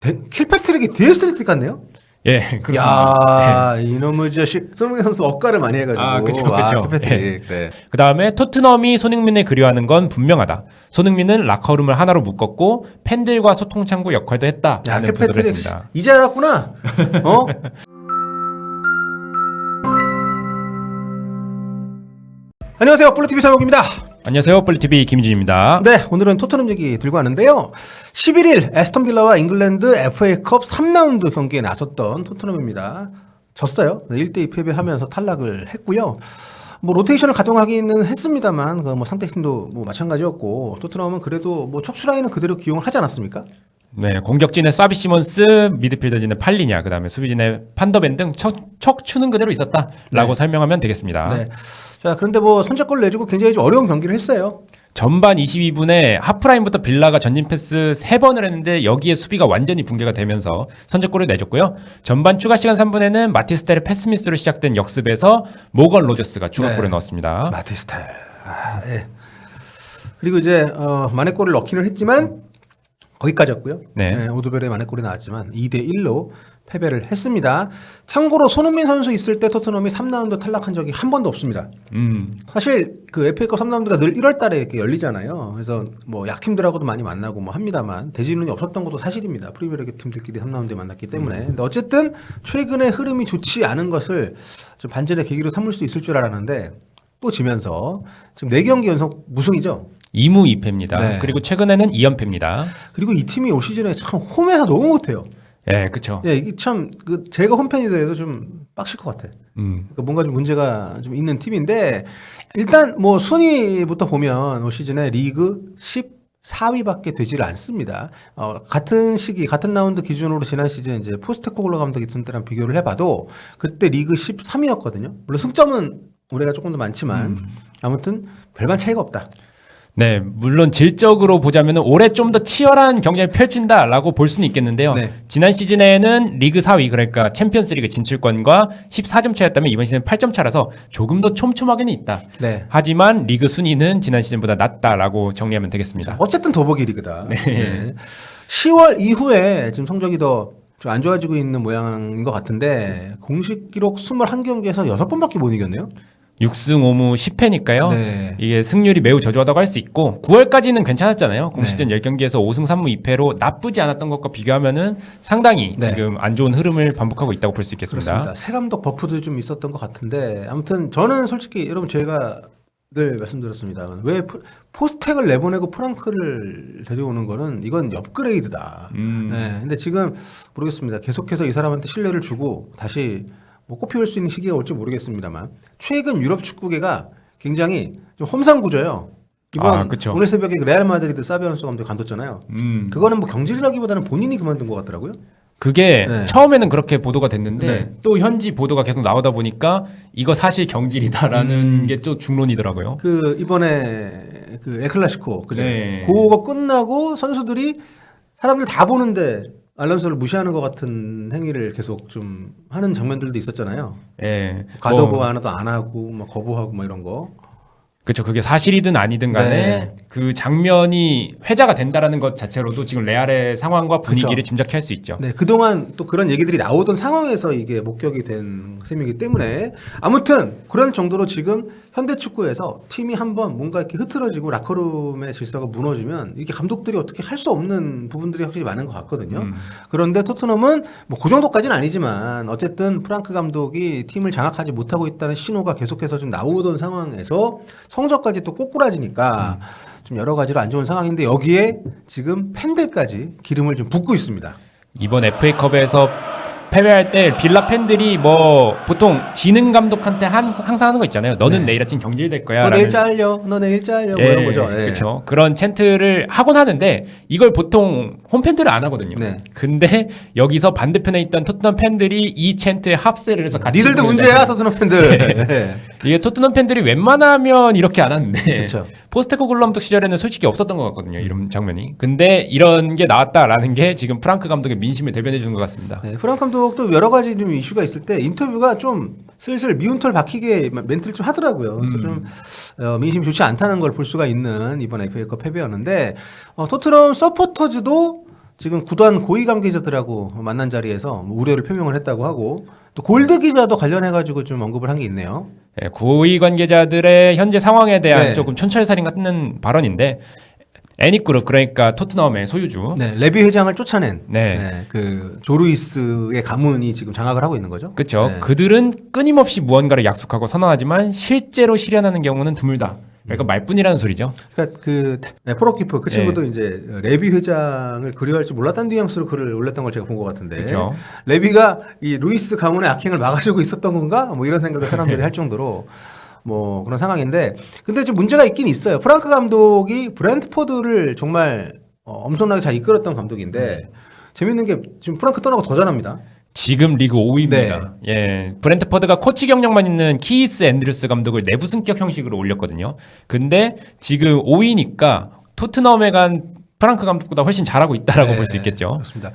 킬패트릭이 DS 같네요. 예, 그렇습니다. 야, 이놈의 자식. 손흥민 선수 억가를 많이 해가지고. 아, 그쵸. 킬패트릭. 네. 그 다음에 토트넘이 손흥민을 그리워하는 건 분명하다. 손흥민은 라커룸을 하나로 묶었고 팬들과 소통 창구 역할도 했다라는 분석을 킬패트릭 했습니다. 이제 알았구나. 어? 안녕하세요, 블루TV 사목입니다. 안녕하세요, 폴리TV 김진입니다. 네, 오늘은 토트넘 얘기 들고 왔는데요. 11일 에스턴 빌라와 잉글랜드 FA컵 3라운드 경기에 나섰던 토트넘입니다. 졌어요. 1대2 패배하면서 탈락을 했고요. 뭐 로테이션을 가동하기는 했습니다만 그 뭐 상대팀도 뭐 마찬가지였고 토트넘은 그래도 뭐 척추 라인은 그대로 기용을 하지 않았습니까? 네, 공격진의 사비 시몬스, 미드필더진의 팔리냐, 그 다음에 수비진의 판더벤 등 척추는 그대로 있었다라고 설명하면 되겠습니다. 네. 자, 그런데 뭐 선제골을 내주고 굉장히 좀 어려운 경기를 했어요. 전반 22분에 하프라인부터 빌라가 전진 패스 3번을 했는데 여기에 수비가 완전히 붕괴가 되면서 선제골을 내줬고요. 전반 추가 시간 3분에는 마티스텔의 패스미스로 시작된 역습에서 모건 로저스가 추가골을 넣었습니다. 마티스텔. 아, 네. 그리고 이제 만회골을 넣기는 했지만 거기까지였고요. 네. 오드벨의 만회골이 나왔지만 2대1로 패배를 했습니다. 참고로 손흥민 선수 있을 때 토트넘이 3라운드 탈락한 적이 한 번도 없습니다. 사실 그 FA컵 3라운드가 늘 1월 달에 이렇게 열리잖아요. 그래서 뭐 약팀들하고도 많이 만나고 뭐 합니다만 대진운이 없었던 것도 사실입니다. 프리미어리그 팀들끼리 3라운드에 만났기 때문에. 근데 어쨌든 최근에 흐름이 좋지 않은 것을 좀 반전의 계기로 삼을 수 있을 줄 알았는데 또 지면서 지금 4경기 연속 무승이죠. 2무 2패입니다. 네. 그리고 그리고 최근에는 2연패입니다. 그리고 이 팀이 올 시즌에 참 홈에서 너무 못해요. 예, 그쵸. 예, 이게 참 제가 홈팬이더라도 좀 빡칠 것 같아. 그러니까 뭔가 좀 문제가 좀 있는 팀인데 일단 뭐 순위부터 보면 올 시즌에 리그 14위밖에 되지를 않습니다. 같은 시기 같은 라운드 기준으로 지난 시즌 이제 포스테코글로 감독이 있던 때랑 비교를 해봐도 그때 리그 13위였거든요. 물론 승점은 올해가 조금 더 많지만 아무튼 별반 차이가 없다. 네, 물론 질적으로 보자면 올해 좀 더 치열한 경쟁을 펼친다라고 볼 수는 있겠는데요. 네. 지난 시즌에는 리그 4위, 그러니까 챔피언스리그 진출권과 14점 차였다면 이번 시즌 8점 차라서 조금 더 촘촘하게는 있다. 네. 하지만 리그 순위는 지난 시즌보다 낮다라고 정리하면 되겠습니다. 어쨌든 더보기 리그다. 네. 10월 이후에 지금 성적이 더 좀 안 좋아지고 있는 모양인 것 같은데 공식 기록 21경기에서 6번밖에 못 이겼네요. 6승 5무 10패니까요. 네. 이게 승률이 매우 저조하다고 할 수 있고 9월까지는 괜찮았잖아요. 공식전 10경기에서 5승 3무 2패로 나쁘지 않았던 것과 비교하면은 상당히 네. 지금 안 좋은 흐름을 반복하고 있다고 볼 수 있겠습니다. 그렇습니다. 새 감독 버프도 좀 있었던 것 같은데 아무튼 저는 솔직히 여러분 제가 늘 말씀드렸습니다. 왜 포스텍을 내보내고 프랑크를 데려오는 거는 이건 업그레이드다. 네. 근데 지금 모르겠습니다. 계속해서 이 사람한테 신뢰를 주고 다시 뭐 꽃피울 수 있는 시기가 올지 모르겠습니다만 최근 유럽 축구계가 굉장히 좀 험상 구조예요. 이번 그쵸. 오늘 새벽에 그 레알 마드리드 사비 알론소 감독이 관뒀잖아요. 그거는 뭐 경질이라기보다는 본인이 그만둔 것 같더라고요. 그게 네. 처음에는 그렇게 보도가 됐는데 네. 또 현지 보도가 계속 나오다 보니까 이거 사실 경질이다라는 게 또 중론이더라고요. 그 이번에 그 에클라시코 그죠? 네. 그거 끝나고 선수들이 사람들 다 보는데 알론소를 무시하는 것 같은 행위를 계속 좀 하는 장면들도 있었잖아요. 예. 가도브 하나도 안 하고 막 거부하고 막 이런 거. 그렇죠. 그게 사실이든 아니든 간에 네. 그 장면이 회자가 된다라는 것 자체로도 지금 레알의 상황과 분위기를 그쵸. 짐작할 수 있죠. 네, 그동안 또 그런 얘기들이 나오던 상황에서 이게 목격이 된 셈이기 때문에 아무튼 그런 정도로 지금 현대 축구에서 팀이 한번 뭔가 이렇게 흐트러지고 라커룸의 질서가 무너지면 이게 감독들이 어떻게 할 수 없는 부분들이 확실히 많은 것 같거든요. 그런데 토트넘은 뭐 그 정도까지는 아니지만 어쨌든 프랑크 감독이 팀을 장악하지 못하고 있다는 신호가 계속해서 좀 나오던 상황에서 성적까지 또 꼬꾸라지니까 좀 여러 가지로 안 좋은 상황인데 여기에 지금 팬들까지 기름을 좀 붓고 있습니다. 이번 FA컵에서 패배할 때 빌라 팬들이 뭐 보통 지능 감독한테 항상 하는 거 있잖아요. 너는 네. 내일 아침 경질될 거야. 너 라는. 내일 잘려, 너 내일 잘려, 뭐 이런 거죠. 예. 그렇죠. 그런 챈트를 하곤 하는데 이걸 보통 홈팬들은 안 하거든요. 네. 근데 여기서 반대편에 있던 토트넘 팬들이 이 챈트에 합세를 해서 같이 니들도 부른다는 문제야, 토트넘 팬들. 네. 이게 토트넘 팬들이 웬만하면 이렇게 안 하는데 그쵸. 포스테코글로 감독 시절에는 솔직히 없었던 것 같거든요. 이런 장면이. 근데 이런 게 나왔다라는 게 지금 프랑크 감독의 민심을 대변해 주는 것 같습니다. 네, 프랑크 감독도 여러 가지 좀 이슈가 있을 때 인터뷰가 좀 슬슬 미운 털 박히게 멘트를 좀 하더라고요. 그래서 좀 민심이 좋지 않다는 걸 볼 수가 있는 이번 FA컵 패배였는데 토트넘 서포터즈도 지금 구단 고위 관계자들하고 만난 자리에서 뭐 우려를 표명을 했다고 하고 또 골드 기자도 관련해가지고 좀 언급을 한 게 있네요. 예, 고위 관계자들의 현재 상황에 대한 네. 조금 촌철살인 같은 발언인데 애닉그룹 그러니까 토트넘의 소유주 네, 레비 회장을 쫓아낸 네. 그 조루이스의 가문이 지금 장악을 하고 있는 거죠. 그렇죠. 네. 그들은 끊임없이 무언가를 약속하고 선언하지만 실제로 실현하는 경우는 드물다. 그러니까 말뿐이라는 소리죠. 그러니까 그 포로키퍼 그 친구도 이제 레비 회장을 그리워할 줄 몰랐다는 뉘앙스로 글을 올렸던 걸 제가 본 것 같은데 그렇죠. 레비가 이 루이스 가문의 악행을 막아주고 있었던 건가? 뭐 이런 생각을 사람들이 할 정도로 뭐 그런 상황인데 근데 좀 문제가 있긴 있어요. 프랑크 감독이 브랜트포드를 정말 엄청나게 잘 이끌었던 감독인데 재밌는 게 지금 프랑크 떠나고 더 잘합니다. 지금 리그 5위입니다. 예, 브렌트퍼드가 코치 경력만 있는 키스 앤드루스 감독을 내부 승격 형식으로 올렸거든요. 근데 지금 5위니까 토트넘에 간 프랑크 감독보다 훨씬 잘하고 있다라고 볼 수 있겠죠. 그렇습니다.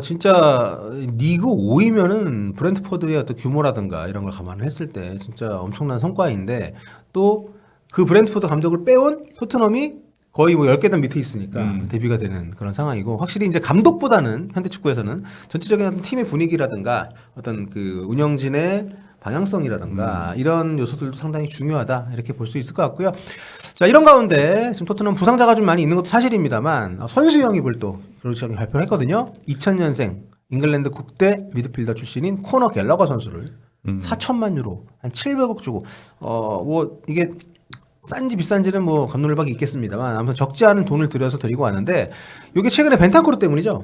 진짜 리그 5위면은 브랜트포드의 어떤 규모라든가 이런 걸 감안을 했을 때 진짜 엄청난 성과인데 또 그 브랜트포드 감독을 빼온 토트넘이 거의 뭐 10계단 밑에 있으니까 대비가 되는 그런 상황이고 확실히 이제 감독보다는 현대 축구에서는 전체적인 어떤 팀의 분위기라든가 어떤 그 운영진의 방향성이라든가 이런 요소들도 상당히 중요하다 이렇게 볼 수 있을 것 같고요. 자 이런 가운데 지금 토트넘 부상자가 좀 많이 있는 것도 사실입니다만 선수 영입을 또 그렇게 발표를 했거든요. 2000년생 잉글랜드 국대 미드필더 출신인 코너 갤러거 선수를 4천만 유로 한 700억 주고 뭐 이게 싼지 비싼지는 뭐 감론을박이 있겠습니다만 아무튼 적지 않은 돈을 들여서 데리고 왔는데 이게 최근에 벤탄쿠르 때문이죠.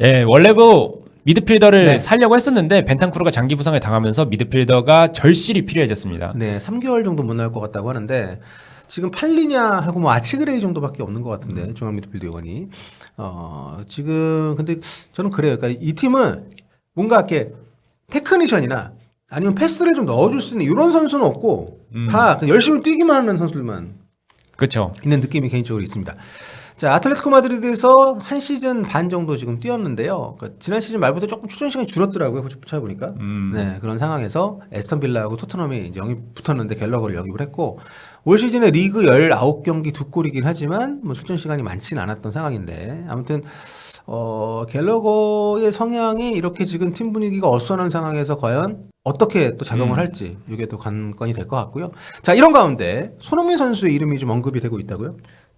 예, 원래 뭐 미드필더를 네. 살려고 했었는데 벤탄쿠르가 장기 부상을 당하면서 미드필더가 절실히 필요해졌습니다. 네, 3개월 정도 못 나올 것 같다고 하는데 지금 팔리냐 하고 뭐 아치그레이 정도밖에 없는 것 같은데 중앙 미드필더 요원이 지금 근데 저는 그래요. 그러니까 이 팀은 뭔가 이렇게 테크니션이나 아니면 패스를 좀 넣어줄 수 있는 이런 선수는 없고 다 그냥 열심히 뛰기만 하는 선수들만 그렇죠. 있는 느낌이 개인적으로 있습니다. 자, 아틀레티코 마드리드에서 한 시즌 반 정도 지금 뛰었는데요. 그러니까 지난 시즌 말부터 조금 출전 시간이 줄었더라고요. 찾아보니까. 네, 그런 상황에서 에스턴 빌라하고 토트넘이 이제 영입 붙었는데 갤러거를 영입을 했고 올 시즌에 리그 19경기 2골이긴 하지만 뭐 출전 시간이 많지는 않았던 상황인데 아무튼 갤러거의 성향이 이렇게 지금 팀 분위기가 어수선한 상황에서 과연 어떻게 또 작용을 할지 이게 또 관건이 될 것 같고요. 자, 이런 가운데 손흥민 선수의 이름이 좀 언급이 되고 있다고요?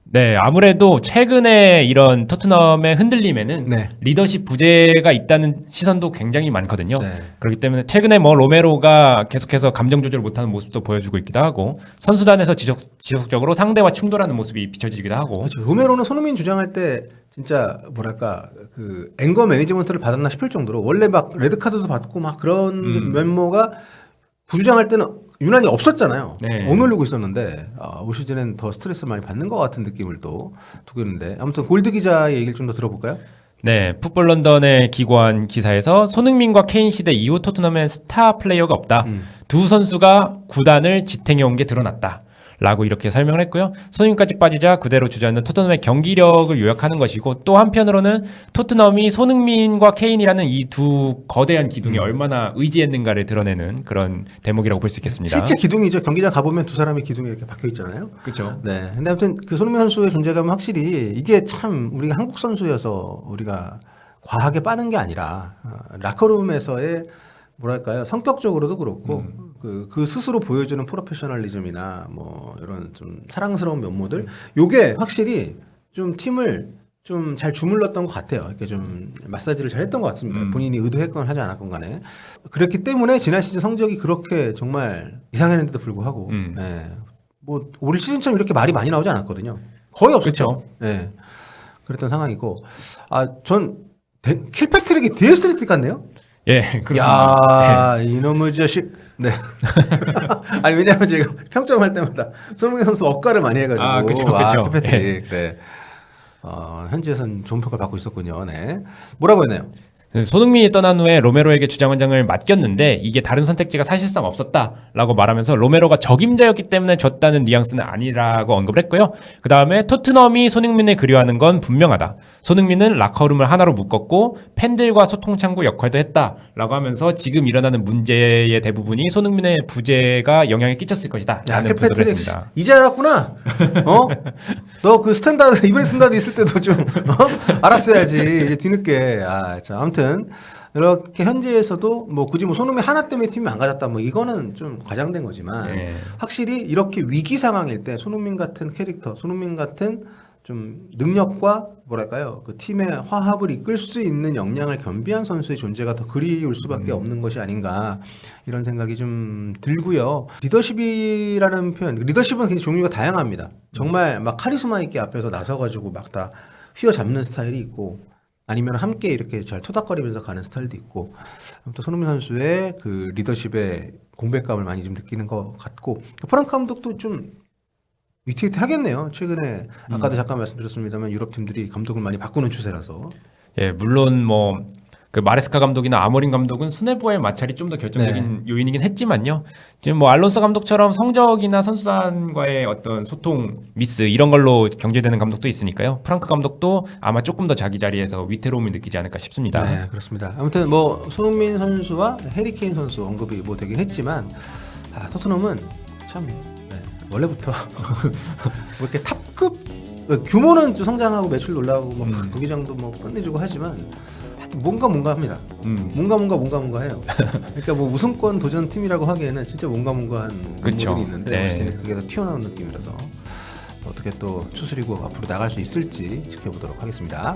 네, 아무래도 최근에 이런 토트넘의 흔들림에는 네. 리더십 부재가 있다는 시선도 굉장히 많거든요. 네. 그렇기 때문에 최근에 뭐 로메로가 계속해서 감정 조절을 못하는 모습도 보여주고 있기도 하고 선수단에서 지속적으로 상대와 충돌하는 모습이 비춰지기도 하고 그렇죠. 로메로는 손흥민 주장할 때 진짜 뭐랄까 그 앵거 매니지먼트를 받았나 싶을 정도로 원래 막 레드 카드도 받고 막 그런 면모가 부주장할 때는 유난히 없었잖아요. 네. 억누르고 있었는데 올 시즌엔 더 스트레스 많이 받는 것 같은 느낌을 또 두고 있는데 아무튼 골드 기자의 얘기를 좀 더 들어볼까요? 네, 풋볼 런던의 기고한 기사에서 손흥민과 케인 시대 이후 토트넘엔 스타 플레이어가 없다. 두 선수가 구단을 지탱해 온 게 드러났다. 라고 이렇게 설명을 했고요. 손흥민까지 빠지자 그대로 주저앉는 토트넘의 경기력을 요약하는 것이고 또 한편으로는 토트넘이 손흥민과 케인이라는 이 두 거대한 기둥에 얼마나 의지했는가를 드러내는 그런 대목이라고 볼 수 있겠습니다. 실제 기둥이죠. 경기장 가보면 두 사람의 기둥이 이렇게 박혀 있잖아요. 그렇죠. 네. 근데 아무튼 그 손흥민 선수의 존재감은 확실히 이게 참 우리가 한국 선수여서 우리가 과하게 빠는 게 아니라 라커룸에서의 뭐랄까요 성격적으로도 그렇고 그 스스로 보여주는 프로페셔널리즘이나 뭐 이런 좀 사랑스러운 면모들 요게 확실히 좀 팀을 좀 잘 주물렀던 것 같아요. 이렇게 좀 마사지를 잘 했던 것 같습니다. 본인이 의도했건 하지 않았건 간에 그렇기 때문에 지난 시즌 성적이 그렇게 정말 이상했는데도 불구하고 예. 뭐 올 시즌처럼 이렇게 말이 많이 나오지 않았거든요. 거의 없었죠. 예. 그랬던 상황이고 전 킬패트릭이 디에스트릭 같네요. 예, 그렇습니다. 야, 이놈의 자식. 네. 아니 왜냐면 제가 평점할 때마다 손흥민 선수 억가를 많이 해가지고 그쵸. 킬패트릭. 네. 현지에서는 좋은 평가를 받고 있었군요. 네. 뭐라고 했나요? 손흥민이 떠난 후에 로메로에게 주장원장을 맡겼는데 이게 다른 선택지가 사실상 없었다라고 말하면서 로메로가 적임자였기 때문에 줬다는 뉘앙스는 아니라고 언급을 했고요. 그 다음에 토트넘이 손흥민을 그리워하는 건 분명하다. 손흥민은 라커룸을 하나로 묶었고 팬들과 소통 창구 역할도 했다라고 하면서 지금 일어나는 문제의 대부분이 손흥민의 부재가 영향을 끼쳤을 것이다. 라는 분석을 했습니다. 이제 알았구나. 너 그 스탠다드 이번에 스탠다드 있을 때도 좀 알았어야지. 이제 뒤늦게. 자, 아무튼 이렇게 현지에서도 뭐 굳이 뭐 손흥민 하나 때문에 팀이 안 가졌다 뭐 이거는 좀 과장된 거지만 확실히 이렇게 위기 상황일 때 손흥민 같은 캐릭터, 손흥민 같은 좀 능력과 뭐랄까요 그 팀의 화합을 이끌 수 있는 역량을 겸비한 선수의 존재가 더 그리울 수밖에 없는 것이 아닌가 이런 생각이 좀 들고요. 리더십이라는 표현, 리더십은 굉장히 종류가 다양합니다. 정말 막 카리스마 있게 앞에서 나서가지고 막 다 휘어잡는 스타일이 있고 아니면 함께 이렇게 잘 토닥거리면서 가는 스타일도 있고 아무튼 손흥민 선수의 그 리더십의 공백감을 많이 좀 느끼는 것 같고 프랑크 감독도 좀 위태위태하겠네요. 최근에 아까도 잠깐 말씀드렸습니다만 유럽 팀들이 감독을 많이 바꾸는 추세라서. 예, 물론 뭐 그 마레스카 감독이나 아모린 감독은 수뇌부와의 마찰이 좀 더 결정적인 요인이긴 했지만요. 지금 뭐 알론소 감독처럼 성적이나 선수단과의 어떤 소통 미스 이런 걸로 경질되는 감독도 있으니까요. 프랑크 감독도 아마 조금 더 자기 자리에서 위태로움을 느끼지 않을까 싶습니다. 네, 그렇습니다. 아무튼 뭐 손흥민 선수와 해리 케인 선수 언급이 뭐 되긴 했지만 토트넘은 참 원래부터 뭐 이렇게 탑급 규모는 좀 성장하고 매출 올라가고 뭐 경기장도 뭐 끝내주고 하지만 하여튼 뭔가 합니다. 뭔가 해요. 그러니까 뭐 우승권 도전 팀이라고 하기에는 진짜 뭔가한 그쵸. 부분이 있는데 네. 그게 더 튀어나온 느낌이라서 어떻게 또 추스리고 앞으로 나갈 수 있을지 지켜보도록 하겠습니다.